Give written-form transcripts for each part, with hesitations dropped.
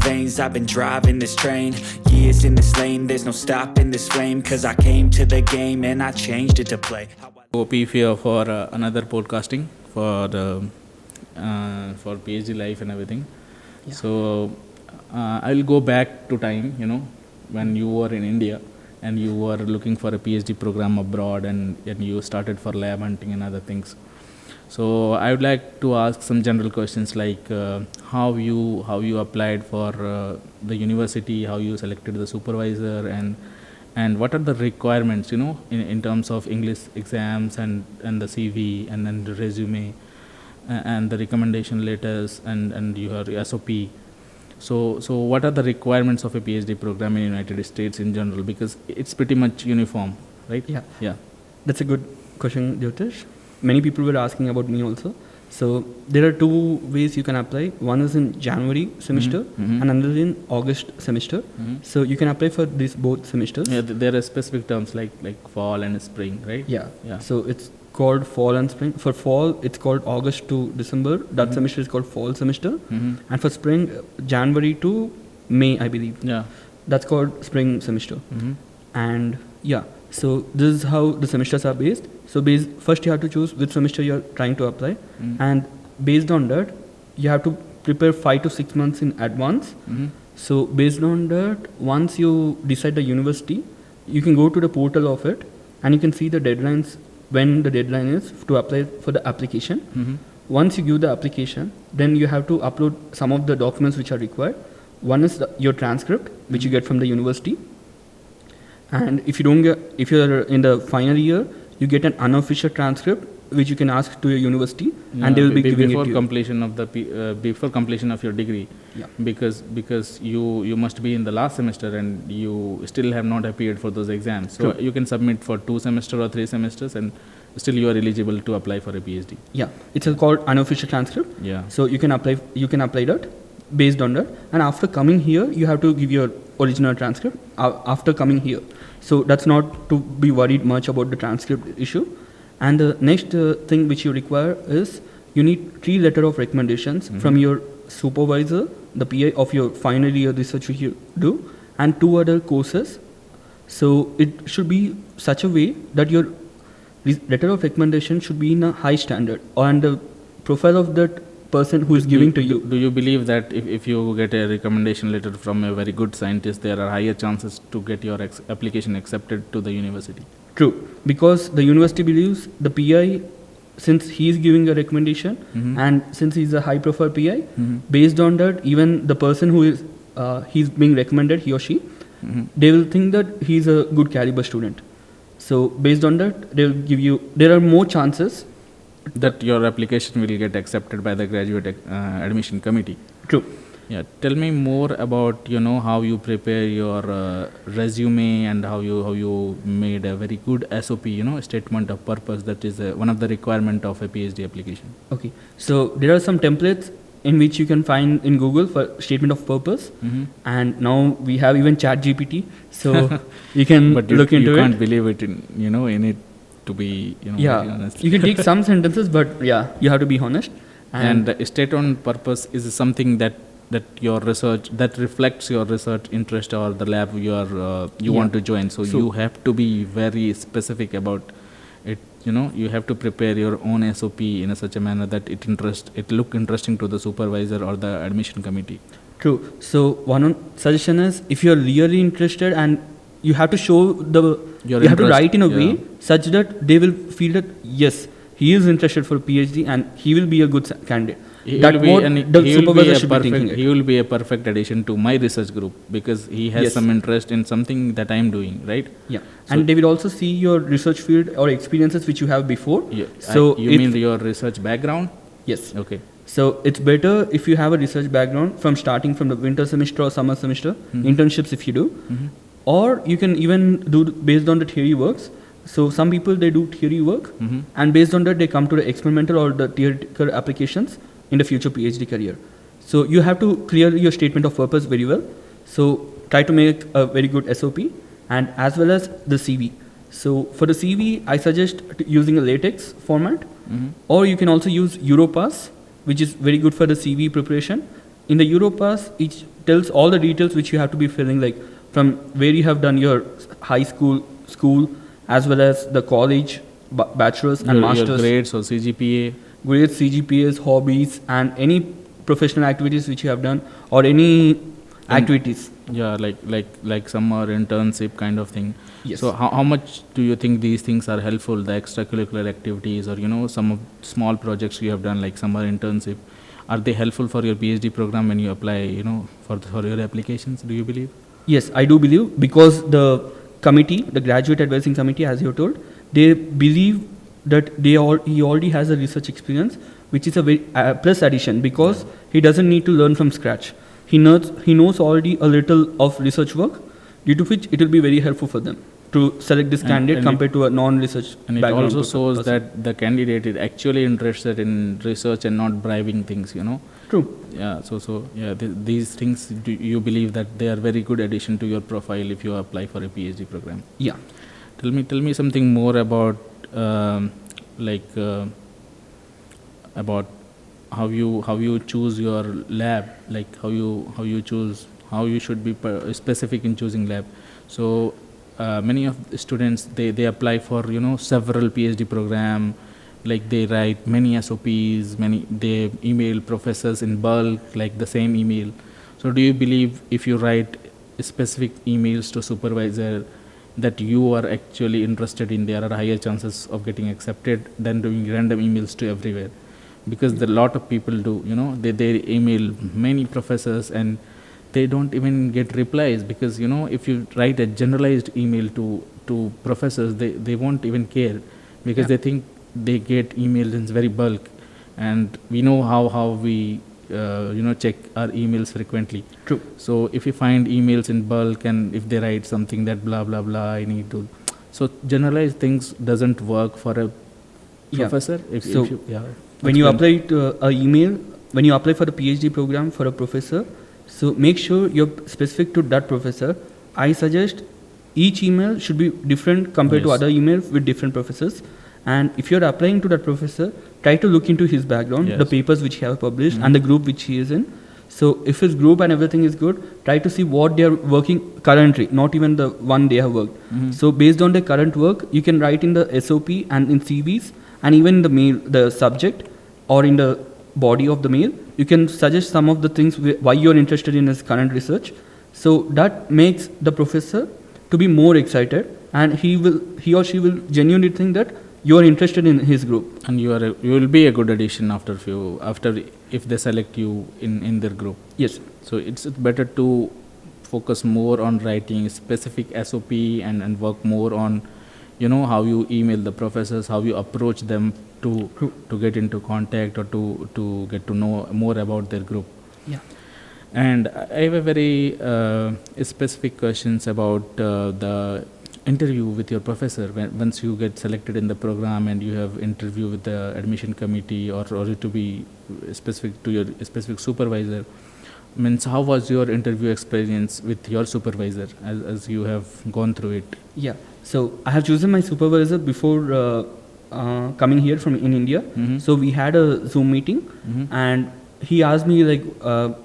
veins. I've been driving this train, years in this lane. There's no stopping this flame, cause I came to the game and I changed it to play. OP here for another podcasting for PhD life and everything. Yeah. So I'll go back to time, when you were in India and you were looking for a PhD program abroad and you started for lab hunting and other things. So I would like to ask some general questions like how you applied for the university, how you selected the supervisor, and what are the requirements, in terms of English exams and the CV and then the resume and the recommendation letters and your SOP. So what are the requirements of a PhD program in United States in general? Because it's pretty much uniform, right? Yeah. That's a good question, Jyotish. Many people were asking about me also. So there are two ways you can apply. One is in January semester and another in August semester. So you can apply for these both semesters. Yeah, there are specific terms like fall and spring, right? Yeah. So it's called fall and spring. For fall, it's called August to December. That semester is called fall semester. And for spring, January to May, I believe. Yeah. That's called spring semester. And yeah, so this is how the semesters are based. So first you have to choose which semester you're trying to apply. And based on that, you have to prepare 5 to 6 months in advance. So based on that, once you decide the university, you can go to the portal of it and you can see the deadlines, when the deadline is to apply for the application. Once you give the application, then you have to upload some of the documents which are required. One is your transcript, which you get from the university. And if you're in the final year, you get an unofficial transcript which you can ask to your university, and they will be giving it to you before completion of your degree. Yeah. Because you must be in the last semester and you still have not appeared for those exams. So you can submit for 2 semesters or 3 semesters and still you are eligible to apply for a PhD. Yeah, it's called unofficial transcript. Yeah. So you can apply that based on that, and after coming here, you have to give your original transcript after coming here. So that's not to be worried much about the transcript issue. And the next thing which you require is you need 3 letters of recommendations from your supervisor, the PI of your final year research you do, and 2 other courses. So it should be such a way that your letter of recommendation should be in a high standard, and the profile of that person who is giving to you. Do you believe that if you get a recommendation letter from a very good scientist, there are higher chances to get your application accepted to the university? True, because the university believes the PI, since he is giving a recommendation and since he is a high profile PI, based on that, even the person who is he's being recommended, he or she, they will think that he is a good caliber student. So based on that, they will give you, there are more chances that your application will get accepted by the graduate admission committee. True. Yeah. Tell me more about how you prepare your resume and how you made a very good SOP, statement of purpose. That is one of the requirement of a PhD application. Okay. So there are some templates in which you can find in Google for statement of purpose, and now we have even ChatGPT, so you can look into it. You can't believe it in it. To be very honest. You can take some sentences, but you have to be honest. And the statement of purpose is something that your research, that reflects your research interest or the lab you want to join. So you have to be very specific about it. You have to prepare your own SOP in such a manner that it look interesting to the supervisor or the admission committee. True. So one suggestion is, if you are really interested, and you have to show you have to write in a way such that they will feel that yes, he is interested for PhD and he will be a good candidate. He will be a perfect addition to my research group because he has some interest in something that I am doing, right? Yeah. So and they will also see your research field or experiences which you have before. Yeah. So you mean your research background? Yes. Okay. So it's better if you have a research background from starting from the winter semester or summer semester, internships if you do. Or you can even do based on the theory works. So some people, they do theory work, and based on that they come to the experimental or the theoretical applications in the future PhD career. So you have to clear your statement of purpose very well. So try to make a very good SOP, and as well as the CV. So for the CV, I suggest using a LaTeX format, or you can also use Europass, which is very good for the CV preparation. in the Europass, it tells all the details which you have to be filling, like from where you have done your high school, as well as the college, bachelor's and master's. Your grades or CGPA. Grades, CGPAs, hobbies, and any professional activities which you have done, or any activities. Yeah, like summer internship kind of thing. Yes. So how much do you think these things are helpful, the extracurricular activities, or some of small projects you have done like summer internship? Are they helpful for your PhD program when you apply, for your applications, do you believe? Yes, I do believe, because the committee, the graduate advising committee, as you told, they believe that he already has a research experience, which is a very plus addition, because he doesn't need to learn from scratch. He knows already a little of research work, due to which it will be very helpful for them to select this candidate compared to a non-research and background. And it also shows person. that the candidate is actually interested in research and not bribing things, True. Yeah, so these things, do you believe that they are very good addition to your profile if you apply for a PhD program? Yeah. Tell me something more about about how you choose your lab, like how you choose, how you should be specific in choosing lab. So many of the students, they apply for several PhD program, like they write many SOPs, they email professors in bulk, like the same email. So do you believe if you write specific emails to supervisor that you are actually interested in, there are higher chances of getting accepted than doing random emails to everywhere? Because a lot of people do, they email many professors and they don't even get replies, because if you write a generalized email to professors, they won't even care, because they think they get emails in very bulk, and we know how we check our emails frequently. True. So if you find emails in bulk and if they write something that blah blah blah, I need to, so generalized things doesn't work for a professor. When you apply to a email, when you apply for the PhD program for a professor, so make sure you're specific to that professor. I suggest each email should be different compared to other emails with different professors. And if you're applying to that professor, try to look into his background, the papers which he have published, and the group which he is in. So if his group and everything is good, try to see what they are working currently, not even the one they have worked. So based on their current work, you can write in the SOP and in CVs, and even in the mail, the subject, or in the body of the mail, you can suggest some of the things why you are interested in his current research. So that makes the professor to be more excited, and he or she will genuinely think that you are interested in his group, and you will be a good addition after if they select you in their group. Yes. So it's better to focus more on writing specific SOP and work more on how you email the professors, how you approach them to get into contact, or to get to know more about their group. Yeah. And I have a very specific questions about the interview with your professor. Once you get selected in the program and you have interview with the admission committee, or to be specific to your specific supervisor, means how was your interview experience with your supervisor as you have gone through it? Yeah. So I have chosen my supervisor before coming here from in India. So we had a Zoom meeting, and he asked me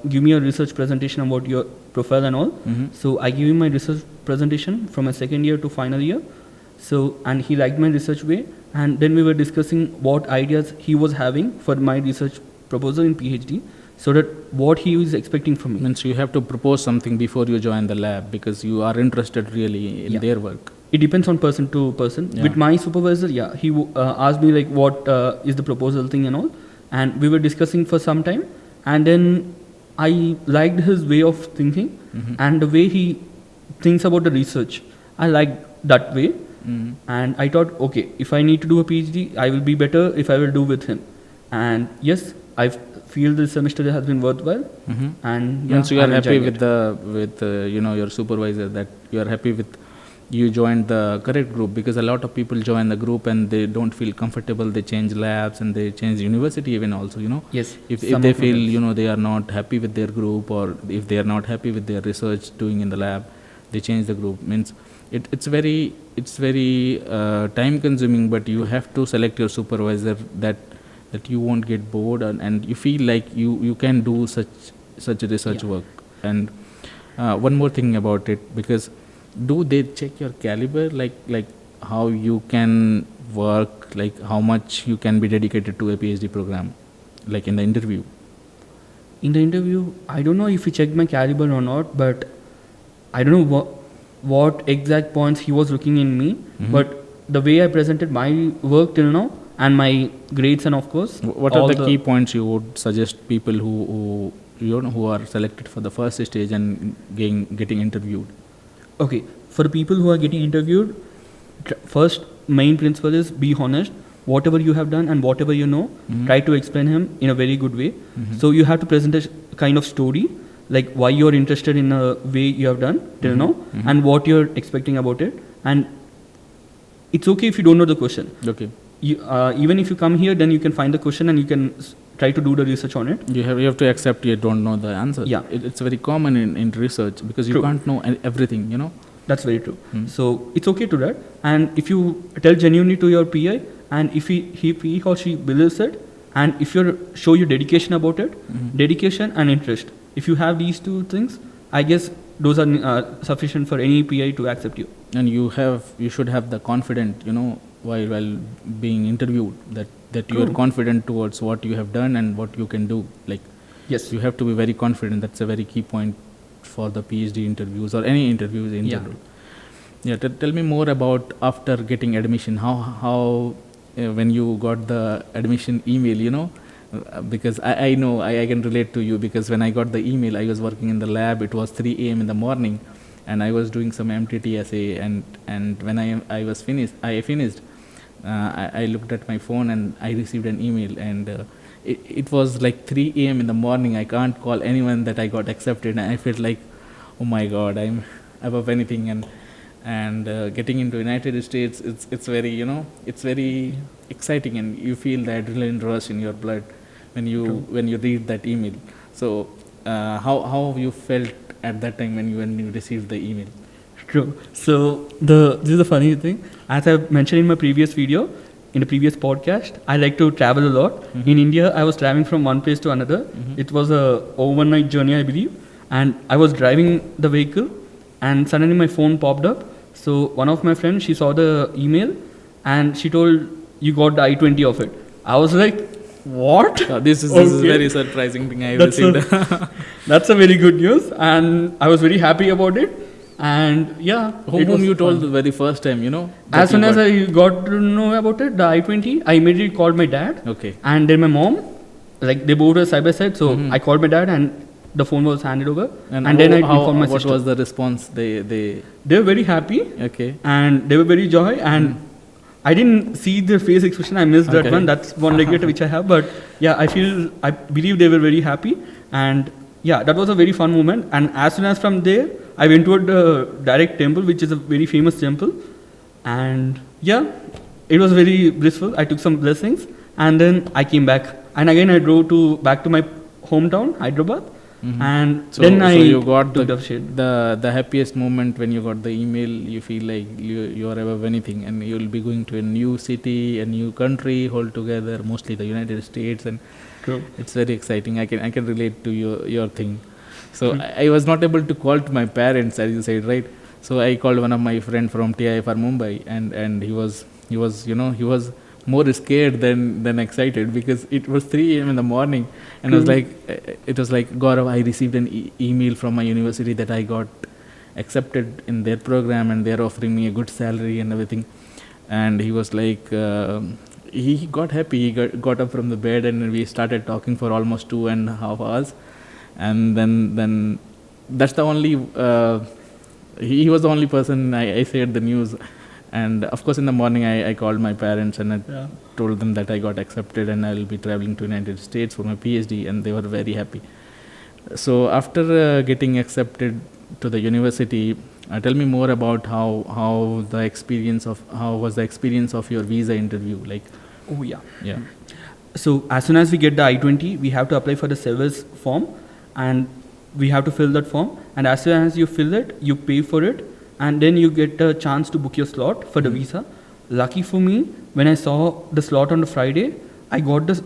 give me a research presentation about your profile and all. So I gave him my research presentation from my second year to final year. So, and he liked my research way, and then we were discussing what ideas he was having for my research proposal in PhD, so that what he is expecting from me. Means you have to propose something before you join the lab, because you are interested really in their work. It depends on person to person. With my supervisor, he asked me what is the proposal thing and all, and we were discussing for some time, and then I liked his way of thinking and the way he thinks about the research. I liked that way, and I thought, okay, if I need to do a PhD, I will be better if I will do with him. And yes, I feel this semester has been worthwhile. And so you are happy with your supervisor, that you are happy with you joined the correct group, because a lot of people join the group and they don't feel comfortable, they change labs and they change university even also, Yes. If they feel, they are not happy with their group, or if they are not happy with their research doing in the lab, they change the group. Means it's very time consuming, but you have to select your supervisor that you won't get bored, and you feel like you can do such such research Yeah. work. And one more thing about it, because do they check your caliber, like how you can work, like how much you can be dedicated to a PhD program, like in the interview? In the interview, I don't know if he checked my caliber or not, but I don't know what exact points he was looking in me. Mhm. But the way I presented my work till now and my grades, and of course, What are all the key points you would suggest people who who are selected for the first stage and getting interviewed? Okay, for the people who are getting interviewed, first main principle is be honest. Whatever you have done and whatever you know, Mhm. try to explain him in a very good way. Mhm. So you have to present a kind of story, like why you're interested in a way you have done till Mhm. now, Mhm. and what you're expecting about it. And it's okay if you don't know the question. Okay. Even if you come here, then you can find the question and you can try to do the research on it. You have to accept you don't know the answer. Yeah. It's very common in research, because you True. can't know everything, you know. That's very true. Hmm. So it's okay to that. And if you tell genuinely to your PI, and if he or she believes it, and if you show your dedication about it, Mhm. dedication and interest, if you have these two things, I guess those are sufficient for any PI to accept you. And you should have the confidence, you know, while being interviewed, that you are True. confident towards what you have done and what you can do. Like, Yes. you have to be very confident. That's a very key point for the PhD interviews or any interviews in Yeah. general. Yeah. Tell me more about after getting admission. How when you got the admission email, you know, because I know I can relate to you, because when I got the email, I was working in the lab. It was 3 a.m. in the morning, and I was doing some MTT essay. And when I finished, I looked at my phone and I received an email, and it was like 3 a.m. in the morning. I can't call anyone that I got accepted, and I felt like, oh my God, I'm above anything. And getting into United States, it's very, you know, it's very exciting, and you feel the adrenaline rush in your blood when you read that email. So how you felt at that time when you received the email? True. So this is the funny thing. As I mentioned in my previous video, in the previous podcast, I like to travel a lot. Mhm. In India, I was traveling from one place to another. Mhm. It was a overnight journey, I believe. And I was driving the vehicle, and suddenly my phone popped up. So one of my friends, she saw the email, and she told, "You got the I-20 of it." I was like, "What?" This is Okay. very surprising thing I That's received. That's a very good news, and I was very happy about it. And yeah, it Whom was you told fun. the very first time, you know? As soon as I got to know about it, the I-20, I immediately called my dad, Okay. and then my mom. Like, they both were side by side, so Mhm. I called my dad, and the phone was handed over. And then I how, informed my what sister. was the response? They They were very happy, okay. and they were very joy, and I didn't see their face expression. I missed that Okay. one. That's one regret which I have. But yeah, I believe they were very happy, and yeah, that was a very fun moment. And as soon as from there, I went toward the direct temple, which is a very famous temple, and yeah, it was very blissful. I took some blessings, and then I came back, and again I drove back to my hometown, Hyderabad, Mhm. and So, then I so you got took the, the shade. the happiest moment when you got the email. You feel like you are above anything, and you'll be going to a new city, a new country altogether, mostly the United States, and True. it's very exciting. I can relate to your thing. So I was not able to call to my parents, as you said, right? So I called one of my friend from TIFR Mumbai, and he was you know, he was more scared than excited, because it was 3 a.m. in the morning, and it was like Gaurav, I received an email from my university that I got accepted in their program, and they're offering me a good salary and everything. And he was like, he got happy. He got up from the bed, and we started talking for almost 2.5 hours. And then that's the only he was the only person I shared the news. And of course in the morning I called my parents, and I told them that I got accepted and I will be traveling to United States for my PhD, and they were very happy. So after getting accepted to the university, tell me more about how was the experience of your visa interview like? Oh yeah. Yeah. So as soon as we get the I-20, we have to apply for the service form, and we have to fill that form. And as soon as you fill it, you pay for it, and then you get a chance to book your slot for the visa. Lucky for me, when I saw the slot on the Friday, I got the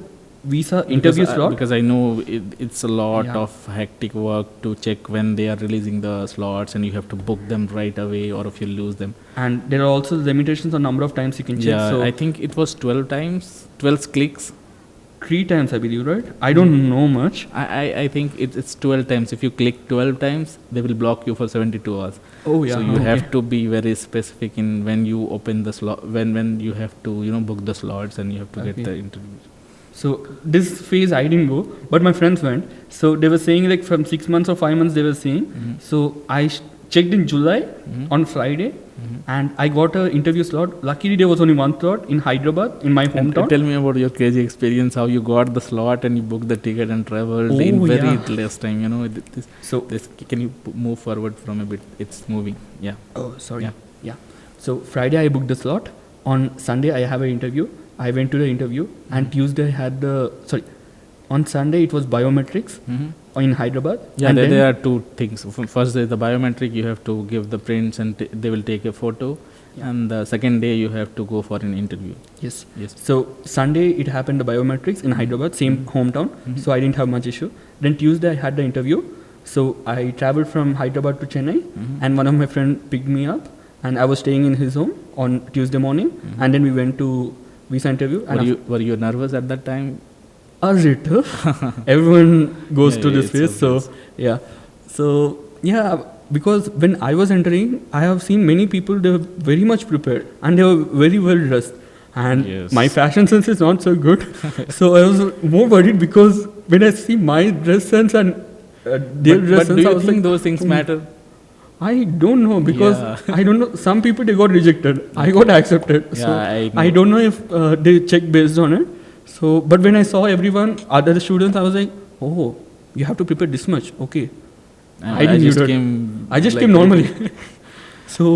visa interview slot. Because I know it's a lot Yeah. of hectic work to check when they are releasing the slots, and you have to book them right away, or if you lose them. And there are also limitations on number of times you can check. Yeah, So I think it was 12 times, 12 clicks. 3 times, I believe, right? I don't know much. I think it's 12 times. If you click 12 times, they will block you for 72 hours. Oh yeah. So you okay. have to be very specific in when you open the slot, when you have to, book the slots, and you have to Okay. get the interview. So this phase I didn't go, but my friends went. So they were saying like from 6 months or 5 months they were saying. Mhm. So I checked in July Mhm. on Friday, Mhm. and I got a interview slot. Luckily there was only one slot in Hyderabad, in my And hometown. tell me about your crazy experience, how you got the slot and you booked the ticket and traveled in Oh, very yeah. less time. So Can you move forward from a bit? It's moving. Yeah. oh sorry. Yeah. Yeah. So Friday I booked the slot. On Sunday I have an interview. I went to the interview, and Tuesday I had the on Sunday it was biometrics Mm-hmm. in Hyderabad. Yeah, and then, there are two things. First, there's the biometric. You have to give the prints, and they will take a photo. Yeah. And the second day, you have to go for an interview. Yes. Yes. So Sunday it happened the biometrics in Hyderabad, same hometown. Mhm. So I didn't have much issue. Then Tuesday I had the interview. So I traveled from Hyderabad to Chennai, Mhm. and one of my friend picked me up, and I was staying in his home on Tuesday morning, Mhm. and then we went to visa interview. And Were you nervous at that time? everyone goes Yeah, to yeah, this it's phase. So obvious. yeah. So yeah, because when I was entering, I have seen many people, they were very much prepared and they were very well dressed. And Yes. my fashion sense is not so good. So I was more worried because when I see my dress sense and their dress But sense, do I you was think like, those things matter? I don't know because Yeah. I don't know. Some people they got rejected. I got accepted. Yeah, So I know. I don't know if they check based on it. So, but when I saw everyone, other students, I was like, oh, you have to prepare this much. Okay. I didn't just knew that. came. I just like came normally. very- So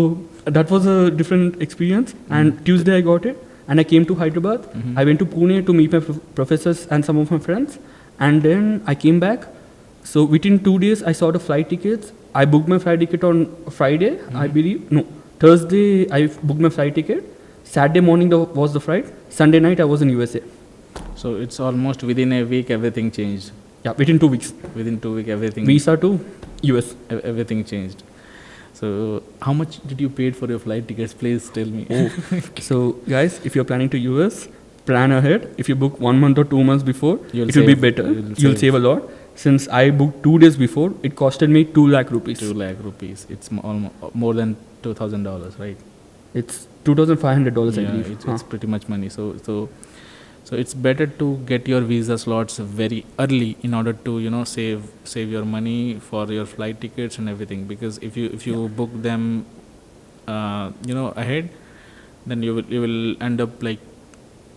that was a different experience. And Tuesday I got it, and I came to Hyderabad. Mhm. I went to Pune to meet my professors and some of my friends, and then I came back. So within 2 days, I saw the flight tickets. I booked my flight ticket on Friday, I believe. No, Thursday I booked my flight ticket. Saturday morning was the flight. Sunday night I was in USA. So it's almost within a week everything changed. Yeah, within 2 weeks. Within 2 weeks everything. Visa to US. Everything changed. So how much did you pay for your flight tickets? Please tell me. So guys, if you're planning to US, plan ahead. If you book 1 month or 2 months before, You'll it will be save- better. you'll You'll save. save a lot. Since I booked 2 days before, it costed me 2 lakh rupees. 2 lakh rupees. It's almost more than $2,000, right? It's $2,500, I Yeah, believe. it's pretty much money. So it's better to get your visa slots very early in order to save your money for your flight tickets and everything. Because if you book them ahead, then you will end up like,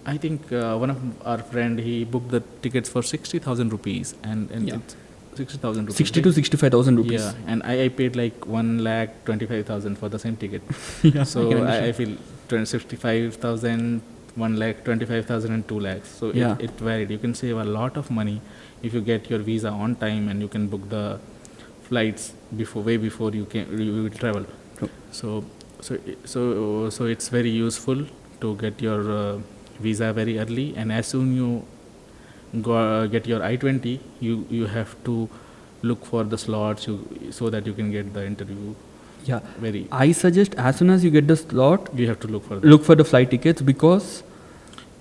I think one of our friend, he booked the tickets for 60,000 rupees and Yeah. it's 60,000 rupees. 60 to 65,000 rupees. Yeah, and I paid like 1,25,000 for the same ticket. Yeah, So I can I understand. feel 65,000, 1,25,000 and 2 lakhs. So Yeah. it varied. You can save a lot of money if you get your visa on time and you can book the flights way before you will travel. True. So it's very useful to get your visa very early, and as soon you get your I-20, you have to look for the slots so that you can get the interview. Yeah. Very, I suggest as soon as you get the slot, you have to look for that. look for the flight tickets because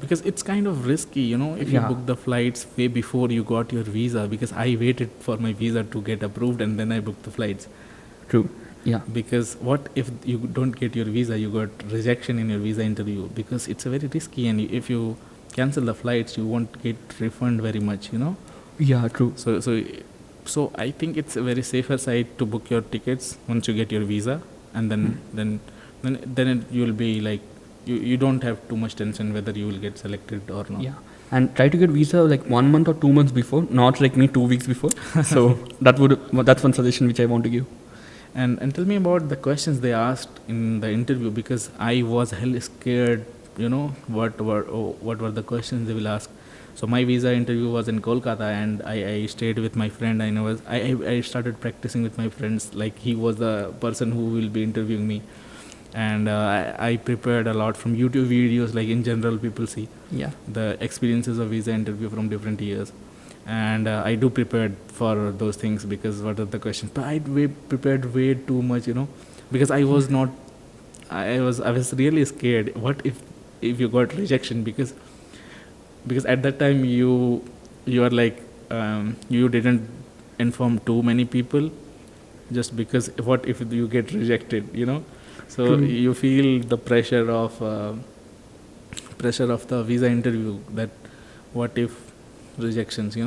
Because it's kind of risky, if you Yeah. book the flights way before you got your visa. Because I waited for my visa to get approved and then I booked the flights. true. Yeah. Because what if you don't get your visa, you got rejection in your visa interview? Because it's a very risky, and if you cancel the flights, you won't get refund very much. Yeah, true. So I think it's a very safer side to book your tickets once you get your visa, and then you'll be like you don't have too much tension whether you will get selected or not. Yeah. And try to get visa like 1 month or 2 months before, not like me 2 weeks before. So that's one suggestion which I want to give. And tell me about the questions they asked in the interview, because I was hell scared. What were the questions they will ask? So my visa interview was in Kolkata, and I stayed with my friend. I started practicing with my friends, like he was the person who will be interviewing me. and I prepared a lot from YouTube videos. Like in general, people see the experiences of visa interview from different years, and I do prepared for those things because what are the questions? But I prepared way too much, because I was not. I was really scared. What if you got rejection? Because at that time you are like you didn't inform too many people, just because what if you get rejected? So you feel the pressure of the visa interview, that what if rejections,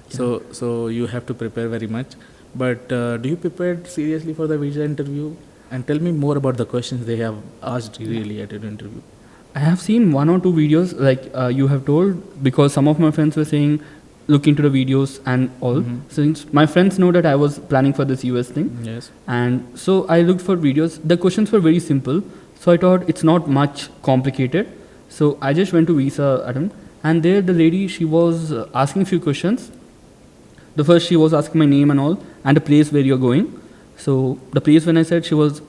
so you have to prepare very much. But do you prepare seriously for the visa interview? And tell me more about the questions they have asked really at an interview. I have seen 1 or 2 videos like you have told, because some of my friends were saying look into the videos and all. Since my friends know that I was planning for this US thing, Yes. and so I looked for videos. The questions were very simple, so I thought it's not much complicated. So I just went to visa attempt, and there the lady, she was asking few questions. The first, she was asking my name and all, and the place where you're going. So the place, when I said, she was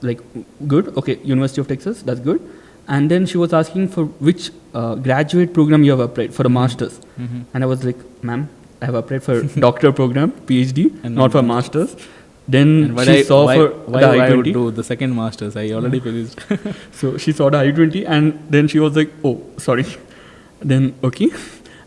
like, good, okay, University of Texas, that's good. And then she was asking for which graduate program you have applied for a master's. And I was like, ma'am, I have applied for doctor program, PhD, and not for master's. Then she saw for the I-20. I would do the second master's. I already finished. So she saw the I-20, and then she was like, oh, sorry. Then, okay.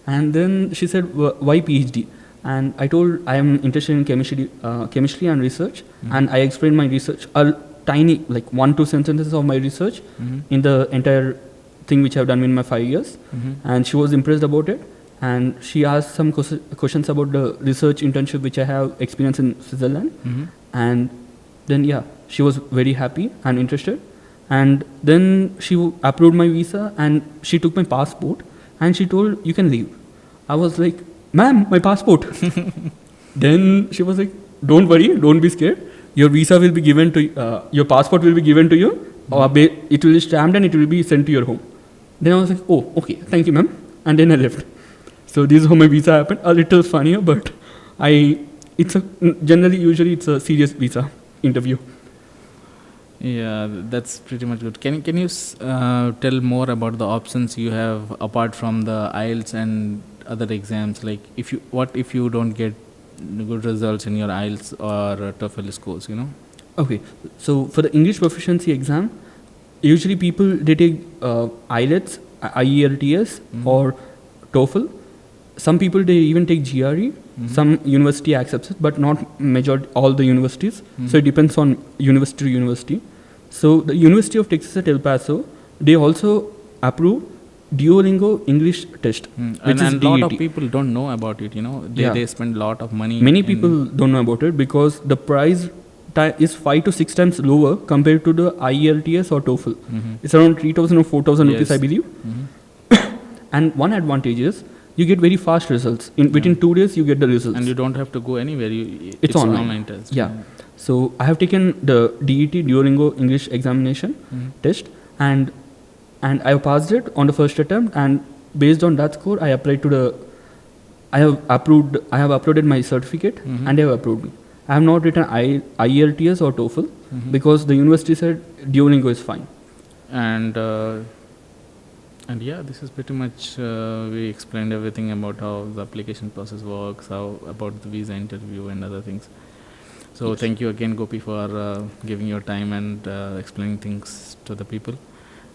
And then she said, why PhD? And I told I am interested in chemistry and research, and I explained my research, a tiny, like 1-2 sentences of my research in the entire thing which I've done in my 5 years, and she was impressed about it. And she asked some questions about the research internship which I have experienced in Switzerland, and then she was very happy and interested. And then she approved my visa, and she took my passport, and she told, you can leave. I was like, ma'am, my passport. Then she was like, don't worry, don't be scared. Your visa will be given to your passport will be given to you. It will be stamped and it will be sent to your home. Then I was like, oh, okay, thank you, ma'am. And then I left. So this is how my visa happened. A little funnier, but usually it's a serious visa interview. Yeah, that's pretty much good. Can you tell more about the options you have apart from the IELTS and other exams? Like, what if you don't get good results in your IELTS or TOEFL scores? Okay, so for the English proficiency exam, usually people, they take IELTS, IELTS or TOEFL. Some people, they even take GRE. Some university accepts it, but not all the universities. So it depends on university to university. So the University of Texas at El Paso, they also approve Duolingo English test, which is a lot of people don't know about it. They spend a lot of money. Many people don't know about it because the price is 5 to 6 times lower compared to the IELTS or TOEFL. It's around 3,000 or 4,000 rupees, I believe. And one advantage is you get very fast results. Within 2 days, you get the results. And you don't have to go anywhere. It's online test. Yeah. So I have taken the DET, Duolingo English examination test, and I have passed it on the first attempt. And based on that score, I applied to I have uploaded my certificate, and they have approved me. I have not written IELTS or TOEFL because the university said Duolingo is fine. And yeah, this is pretty much, we explained everything about how the application process works, about the visa interview and other things. So thank you again, Gopi, for giving your time and explaining things to the people.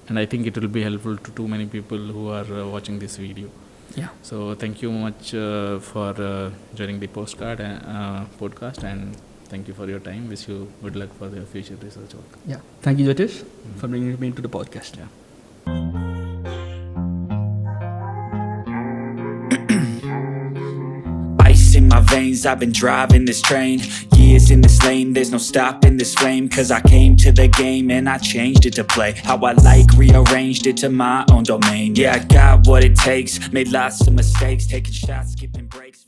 And I think it will be helpful to too many people who are watching this video. Yeah. So thank you much for joining the podcast, and thank you for your time. Wish you good luck for your future research work. Yeah. Thank you, Jyotish, for bringing me into the podcast. Yeah. Ice in my veins, I've been driving this train. Years in this lane, there's no stopping this flame. Cause I came to the game and I changed it to play how I like, rearranged it to my own domain. Yeah, I got what it takes, made lots of mistakes, taking shots, skipping breaks.